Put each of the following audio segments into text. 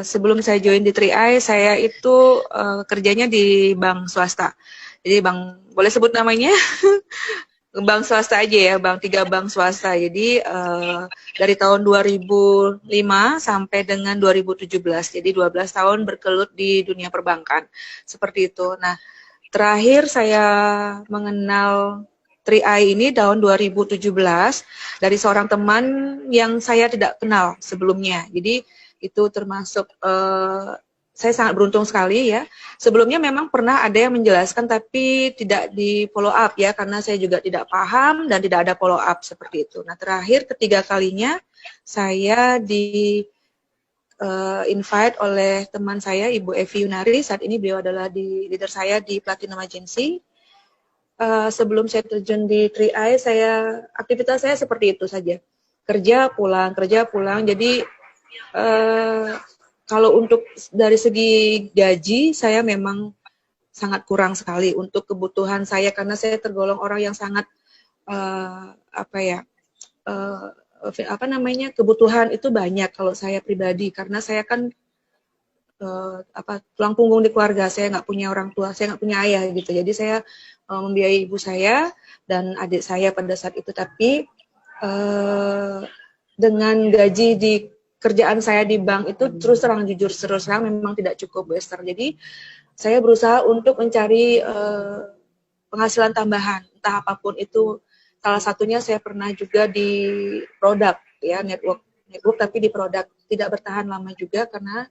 Sebelum saya join di 3i, saya itu kerjanya di bank swasta. Jadi bank, boleh sebut namanya? Bank swasta aja ya, tiga bank swasta. Jadi dari tahun 2005 sampai dengan 2017. Jadi 12 tahun bergelut di dunia perbankan. Seperti itu. Nah, terakhir saya mengenal 3i ini tahun 2017 dari seorang teman yang saya tidak kenal sebelumnya. Jadi itu termasuk saya sangat beruntung sekali ya. Sebelumnya memang pernah ada yang menjelaskan tapi tidak di follow up ya, karena saya juga tidak paham dan tidak ada follow up seperti itu. Nah, terakhir ketiga kalinya saya di invite oleh teman saya, Ibu Evi Yunari. Saat ini beliau adalah di leader saya di Platinum Agency. Sebelum saya terjun di 3i, aktivitas saya seperti itu saja. Kerja pulang. Jadi kalau untuk dari segi gaji, saya memang sangat kurang sekali untuk kebutuhan saya, karena saya tergolong orang yang sangat kebutuhan itu banyak kalau saya pribadi, karena saya kan tulang punggung di keluarga. Saya nggak punya orang tua, saya nggak punya ayah gitu. Jadi saya membiayai ibu saya dan adik saya pada saat itu. Tapi dengan gaji di kerjaan saya di bank itu terus terang memang tidak cukup, Bu Esther. Jadi saya berusaha untuk mencari penghasilan tambahan, entah apapun itu. Salah satunya saya pernah juga di produk ya, network tapi di produk. Tidak bertahan lama juga karena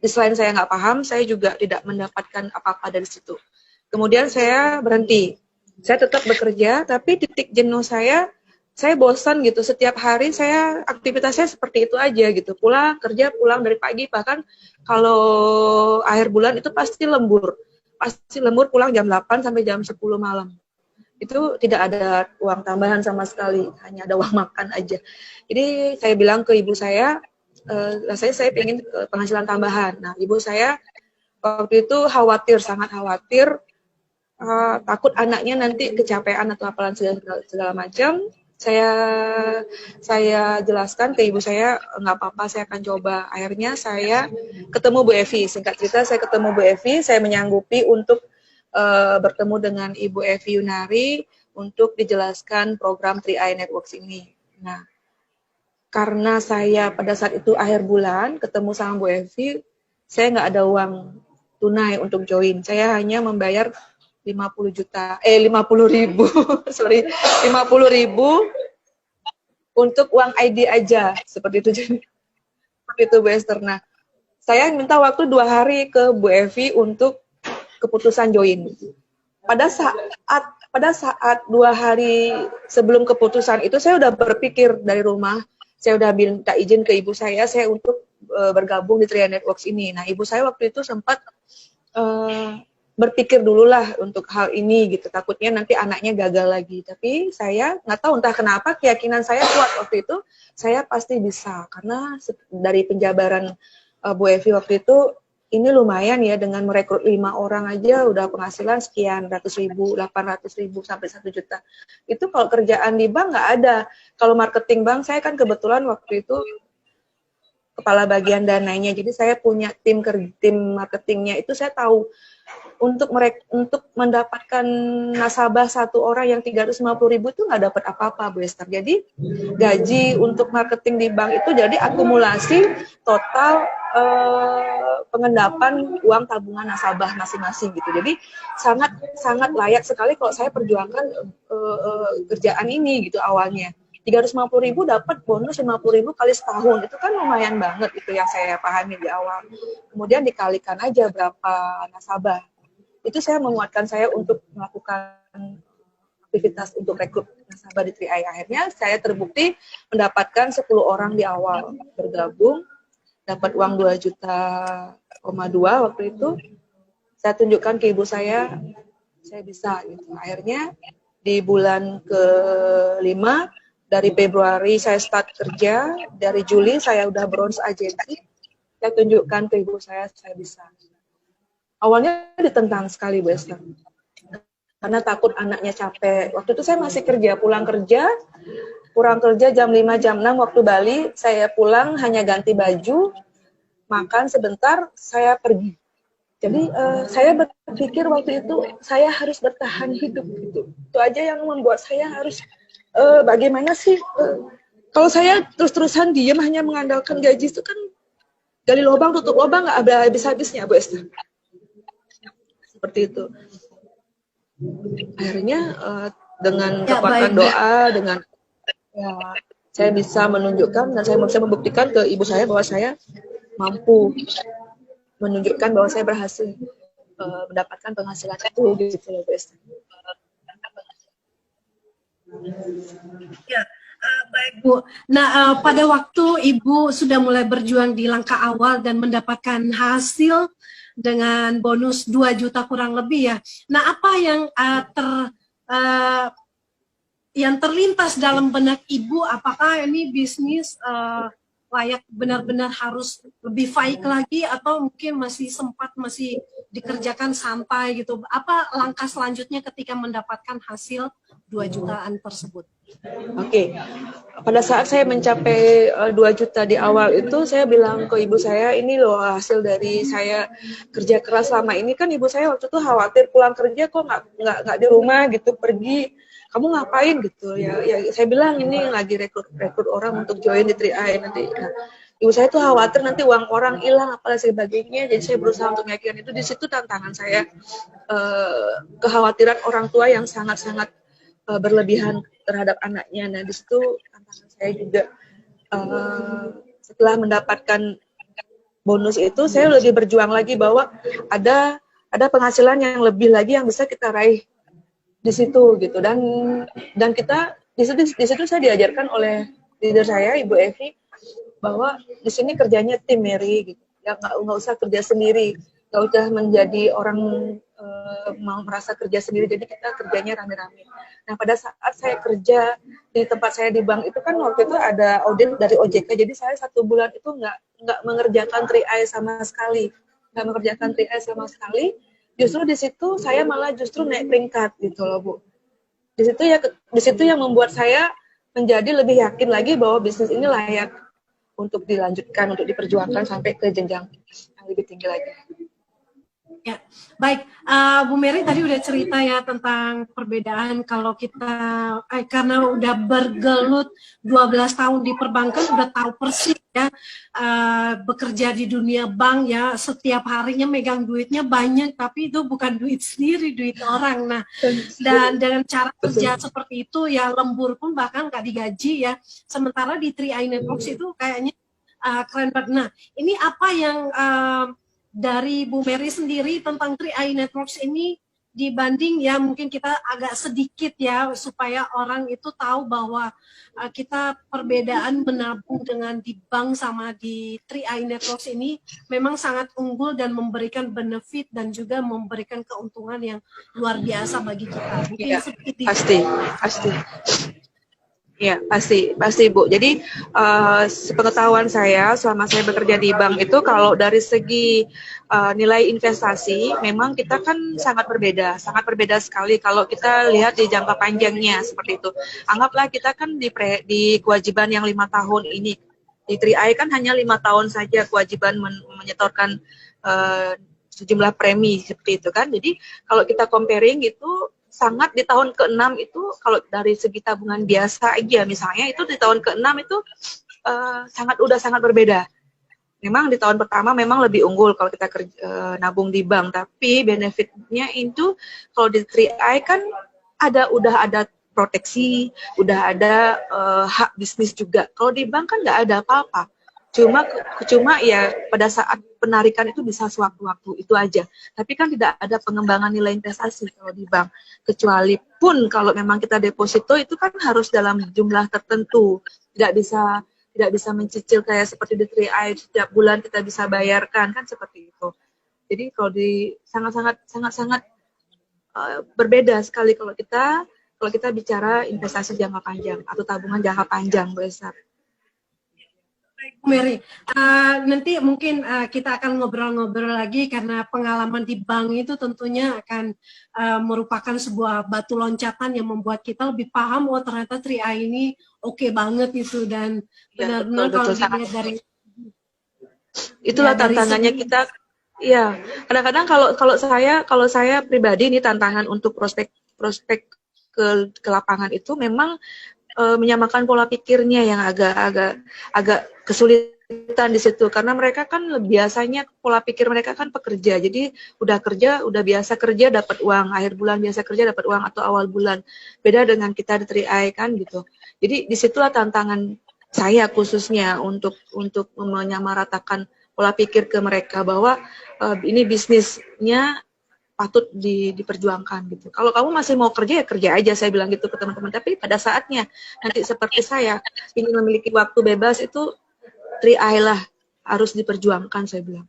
selain saya nggak paham, saya juga tidak mendapatkan apa-apa dari situ. Kemudian saya berhenti. Saya tetap bekerja, tapi titik jenuh saya bosan gitu. Setiap hari aktivitasnya seperti itu aja gitu. Pulang kerja, pulang dari pagi, bahkan kalau akhir bulan itu pasti lembur. Pulang jam 8 sampai jam 10 malam. Itu tidak ada uang tambahan sama sekali, hanya ada uang makan aja. Jadi saya bilang ke ibu saya, saya pengen penghasilan tambahan. Nah, ibu saya waktu itu sangat khawatir, takut anaknya nanti kecapean atau apalan segala macam. Saya jelaskan ke ibu saya, nggak apa-apa, saya akan coba. Akhirnya saya ketemu Bu Evi. Singkat cerita, saya ketemu Bu Evi, saya menyanggupi untuk bertemu dengan Ibu Evi Yunari untuk dijelaskan program 3i Networks ini. Nah, karena saya pada saat itu akhir bulan ketemu sama Bu Evi, saya nggak ada uang tunai untuk join. Saya hanya membayar 50.000 sorry, 50.000 untuk uang ID aja, seperti itu. Seperti itu, Bu Esther. Nah, saya minta waktu 2 hari ke Bu Evi untuk keputusan join. Pada saat 2 hari sebelum keputusan itu, saya udah berpikir dari rumah, saya udah minta izin ke ibu saya untuk bergabung di 3i Networks ini. Nah, ibu saya waktu itu sempat berpikir dulu lah untuk hal ini gitu, takutnya nanti anaknya gagal lagi. Tapi saya nggak tahu entah kenapa keyakinan saya kuat waktu itu, saya pasti bisa, karena dari penjabaran Bu Evi waktu itu, ini lumayan ya, dengan merekrut 5 orang aja udah penghasilan sekian ratus ribu, 800 ribu sampai 1 juta. Itu kalau kerjaan di bank nggak ada. Kalau marketing bank, saya kan kebetulan waktu itu kepala bagian dananya, jadi saya punya tim marketingnya. Itu saya tahu untuk mendapatkan nasabah satu orang yang 350.000 itu nggak dapat apa-apa, Bu Esther. Jadi gaji untuk marketing di bank itu jadi akumulasi total pengendapan uang tabungan nasabah masing-masing gitu. Jadi sangat layak sekali kalau saya perjuangkan kerjaan ini gitu awalnya. 350.000 dapat bonus 50.000 kali setahun, itu kan lumayan banget, itu yang saya pahami di awal. Kemudian dikalikan aja berapa nasabah. Itu saya menguatkan saya untuk melakukan aktivitas untuk rekrut nasabah di 3i. Akhirnya saya terbukti mendapatkan 10 orang di awal bergabung, dapat uang 2,2 juta waktu itu. Saya tunjukkan ke ibu saya bisa gitu. Akhirnya di bulan ke-5 dari Februari saya start kerja, dari Juli saya udah bronze agency. Saya tunjukkan ke ibu saya bisa. Awalnya ditentang sekali, Bu Esther, karena takut anaknya capek. Waktu itu saya masih kerja, pulang kerja, pulang kerja jam 5 jam 6 waktu Bali, saya pulang hanya ganti baju, makan sebentar, saya pergi. Jadi saya berpikir waktu itu saya harus bertahan hidup gitu. Itu aja yang membuat saya harus bagaimana sih kalau saya terus-terusan diam hanya mengandalkan gaji itu kan gali lubang tutup lubang nggak ada habis-habisnya Bu Esther. Seperti itu. Akhirnya dengan kekuatan doa, dengan ya, saya bisa menunjukkan dan saya bisa membuktikan ke ibu saya bahwa saya mampu menunjukkan bahwa saya berhasil mendapatkan penghasilan itu gitu loh, Bu Esther. Ya, baik Bu. Nah, pada waktu Ibu sudah mulai berjuang di langkah awal dan mendapatkan hasil dengan bonus 2 juta kurang lebih ya. Nah, apa yang terlintas dalam benak Ibu? Apakah ini bisnis layak benar-benar harus lebih baik lagi atau mungkin masih dikerjakan santai gitu? Apa langkah selanjutnya ketika mendapatkan hasil 2 jutaan tersebut? Oke, pada saat saya mencapai 2 juta di awal itu, saya bilang ke ibu saya, ini loh hasil dari saya kerja keras selama ini. Kan ibu saya waktu itu khawatir pulang kerja kok nggak di rumah gitu, pergi. Kamu ngapain gitu ya? Ya saya bilang ini lagi rekrut orang untuk join di 3i nanti. Nah, ibu saya tuh khawatir nanti uang orang hilang apalah sebagainya. Jadi saya berusaha untuk meyakinkan itu. Di situ tantangan saya, kekhawatiran orang tua yang sangat-sangat berlebihan terhadap anaknya. Nah, di situ tantangan saya juga setelah mendapatkan bonus itu, saya lebih berjuang lagi bahwa ada penghasilan yang lebih lagi yang bisa kita raih di situ gitu. Dan kita di situ saya diajarkan oleh leader saya, Ibu Evi, bahwa di sini kerjanya tim, Mary gitu. Ya nggak usah kerja sendiri, nggak usah menjadi orang mau merasa kerja sendiri, jadi kita kerjanya rame-rame. Nah, pada saat saya kerja di tempat saya di bank itu kan waktu itu ada audit dari OJK, jadi saya 1 bulan itu nggak mengerjakan 3i sama sekali, Justru di situ saya malah justru naik peringkat gitu loh Bu. Di situ yang membuat saya menjadi lebih yakin lagi bahwa bisnis ini layak untuk dilanjutkan, untuk diperjuangkan sampai ke jenjang yang lebih tinggi lagi. Ya, baik. Bu Mary tadi udah cerita ya tentang perbedaan kalau kita karena udah bergelut 12 tahun di perbankan, udah tahu persis ya bekerja di dunia bank ya, setiap harinya megang duitnya banyak, tapi itu bukan duit sendiri, duit orang. Nah, dan dengan cara kerja seperti itu ya lembur pun bahkan nggak digaji ya. Sementara di 3i Networks itu kayaknya keren banget. Nah, ini apa yang dari Bu Mary sendiri tentang 3i Networks ini dibanding ya mungkin kita agak sedikit ya supaya orang itu tahu bahwa kita perbedaan menabung dengan di bank sama di 3i Networks ini memang sangat unggul dan memberikan benefit dan juga memberikan keuntungan yang luar biasa bagi kita. Mungkin ya, pasti. Ya, pasti Bu. Jadi sepengetahuan saya selama saya bekerja di bank itu kalau dari segi nilai investasi memang kita kan sangat berbeda sekali kalau kita lihat di jangka panjangnya seperti itu. Anggaplah kita kan di kewajiban yang 5 tahun ini. Di 3i kan hanya 5 tahun saja kewajiban menyetorkan sejumlah premi seperti itu kan. Jadi kalau kita comparing itu sangat di tahun ke-6 itu kalau dari segi tabungan biasa aja misalnya itu di tahun ke-6 itu sangat berbeda. Memang di tahun pertama memang lebih unggul kalau kita nabung di bank, tapi benefitnya itu kalau di 3i kan udah ada proteksi, udah ada hak bisnis juga. Kalau di bank kan nggak ada apa-apa. Cuma ya pada saat penarikan itu bisa sewaktu-waktu itu aja. Tapi kan tidak ada pengembangan nilai investasi kalau di bank. Kecuali pun kalau memang kita deposito itu kan harus dalam jumlah tertentu. Tidak bisa mencicil kayak seperti di 3i setiap bulan kita bisa bayarkan kan seperti itu. Jadi kalau di sangat berbeda sekali kalau kita bicara investasi jangka panjang atau tabungan jangka panjang besar. Bu Mary, nanti mungkin kita akan ngobrol-ngobrol lagi karena pengalaman di bank itu tentunya akan merupakan sebuah batu loncatan yang membuat kita lebih paham, oh ternyata 3i ini oke banget itu, dan Ya, benar-benar kalau betul sangat. dilihat dari Itulah dari tantangannya segi kita. Iya, kadang-kadang kalau saya pribadi ini tantangan untuk prospek prospek ke lapangan itu memang menyamakan pola pikirnya yang agak kesulitan di situ karena mereka kan biasanya pola pikir mereka kan pekerja, jadi udah kerja, udah biasa kerja dapat uang akhir bulan, biasa kerja dapat uang atau awal bulan, beda dengan kita di 3i kan gitu. Jadi disitulah tantangan saya khususnya untuk menyamaratakan pola pikir ke mereka bahwa ini bisnisnya patut diperjuangkan gitu. Kalau kamu masih mau kerja ya kerja aja, saya bilang gitu ke teman-teman. Tapi pada saatnya nanti seperti saya ingin memiliki waktu bebas itu 3i lah harus diperjuangkan, saya bilang.